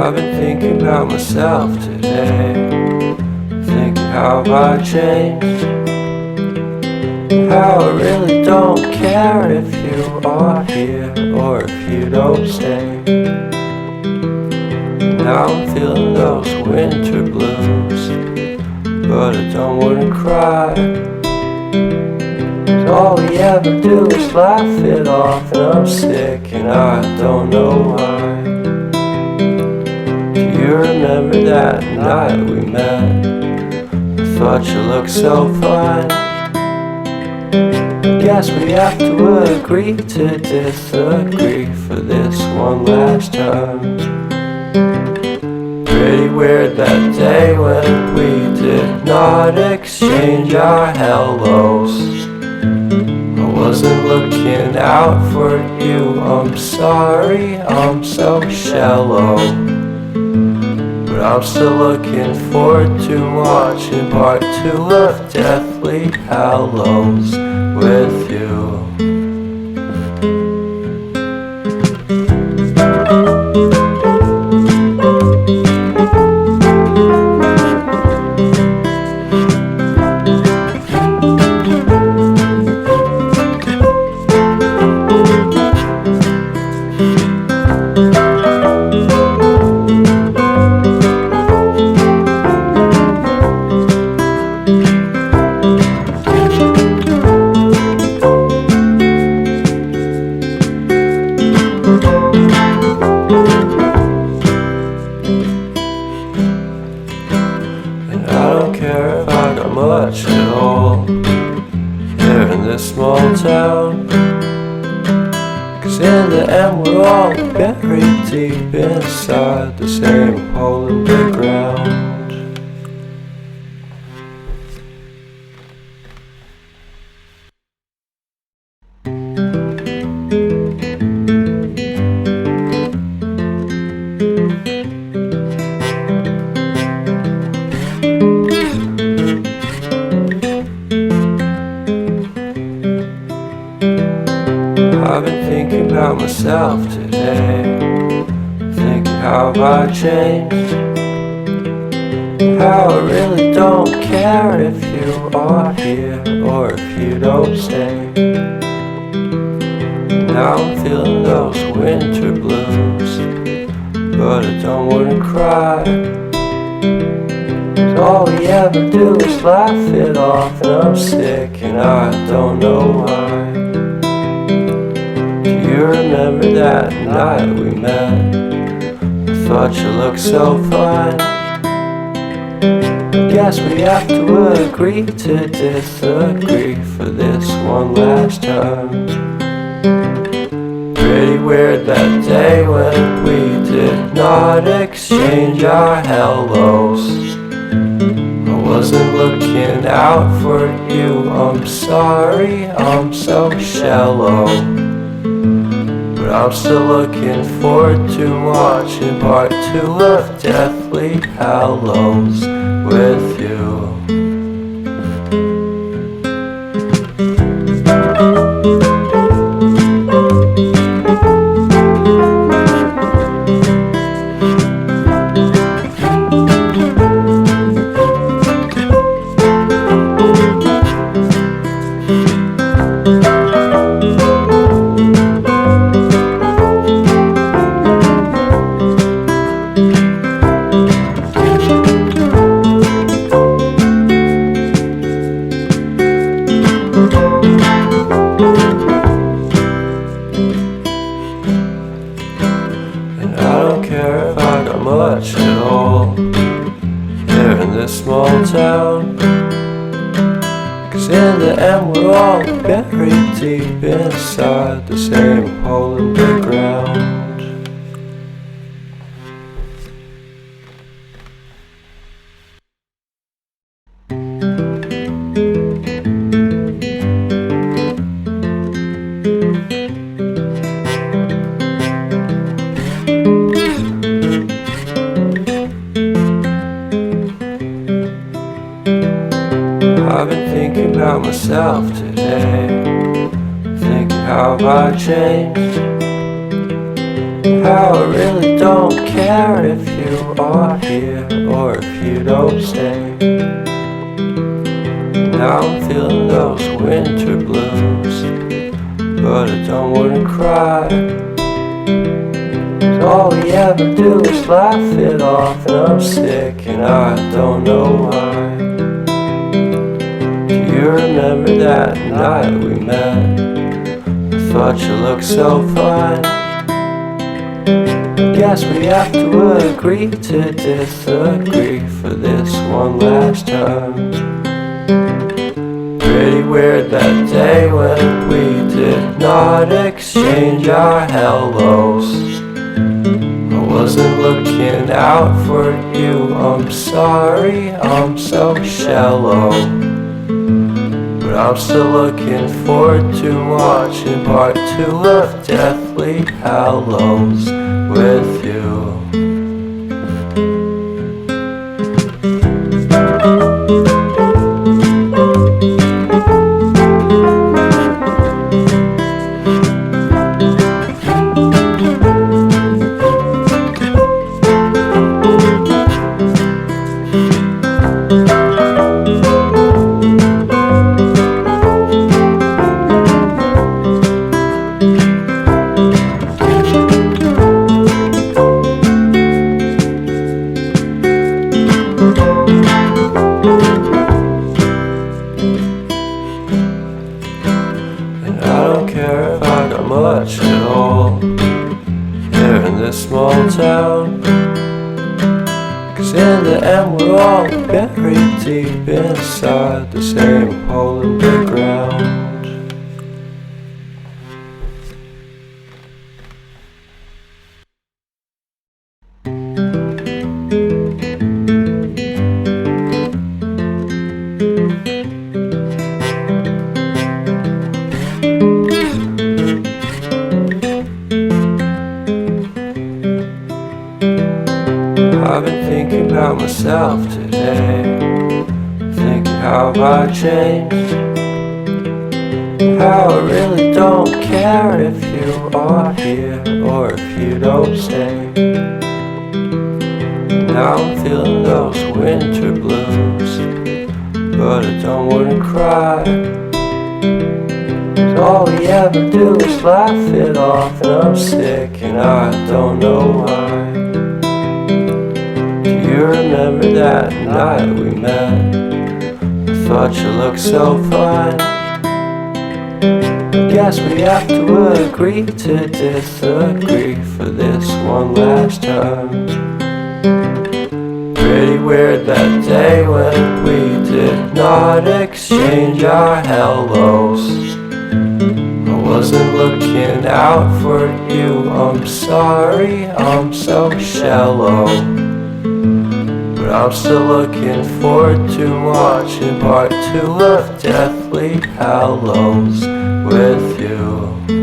I've been thinking about myself today, thinking how have I changed, how I really don't care if you are here or if you don't stay. Now I'm feeling those winter blues, but I don't wanna cry. All we ever do is laugh it off, and I'm sick and I don't know why. Do you remember that night we met? I thought you looked so fine. Guess we have to agree to disagree for this one last time. Pretty weird that day when we did not exchange our hellos. I wasn't looking out for you, I'm sorry, I'm so shallow. But I'm still looking forward to watching part 2 of Deathly Hallows with you. Much at all here in this small town, 'cause in the end we're all buried deep inside the same hole in the ground. I've been thinking about myself today, thinking how have I changed, how I really don't care if you are here or if you don't stay. Now I'm feeling those winter blues, but I don't wanna cry. All we ever do is laugh it off, and I'm sick and I don't know why. You remember that night we met? I thought you looked so fine. Guess we have to agree to disagree for this one last time. Pretty weird that day when we did not exchange our hellos. I wasn't looking out for you, I'm sorry, I'm so shallow. But I'm still looking forward to watching part 2 of Deathly Hallows with you. Much at all here in this small town, 'cause in the end we're all buried deep inside the same hole in the ground. I've been thinking about myself today, thinking how have I changed, How I really don't care if you are here or if you don't stay. Now I'm feeling those winter blues, but I don't wanna cry. 'Cause all we ever do is laugh it off, and I'm sick and I don't know why. Do you remember that night we met? I thought you looked so fine. Guess we have to agree to disagree for this one last time. Pretty weird that day when we did not exchange our hellos. I wasn't looking out for you, I'm sorry, I'm so shallow. But I'm still looking forward to watching part 2 of Deathly Hallows with you. Much at all here in this small town, 'cause in the end we're all buried deep inside the same hole in the ground. I've been thinking about myself today, thinking how have I changed. How I really don't care if you are here or if you don't stay. Now I'm feeling those winter blues, but I don't wanna cry. 'Cause all we ever do is laugh it off, and I'm sick and I don't know why. You remember that night we met? I thought you looked so fine. Guess we have to agree to disagree for this one last time. Pretty weird that day when we did not exchange our hellos. I wasn't looking out for you, I'm sorry, I'm so shallow. But I'm still looking forward to watching part 2 of Deathly Hallows with you.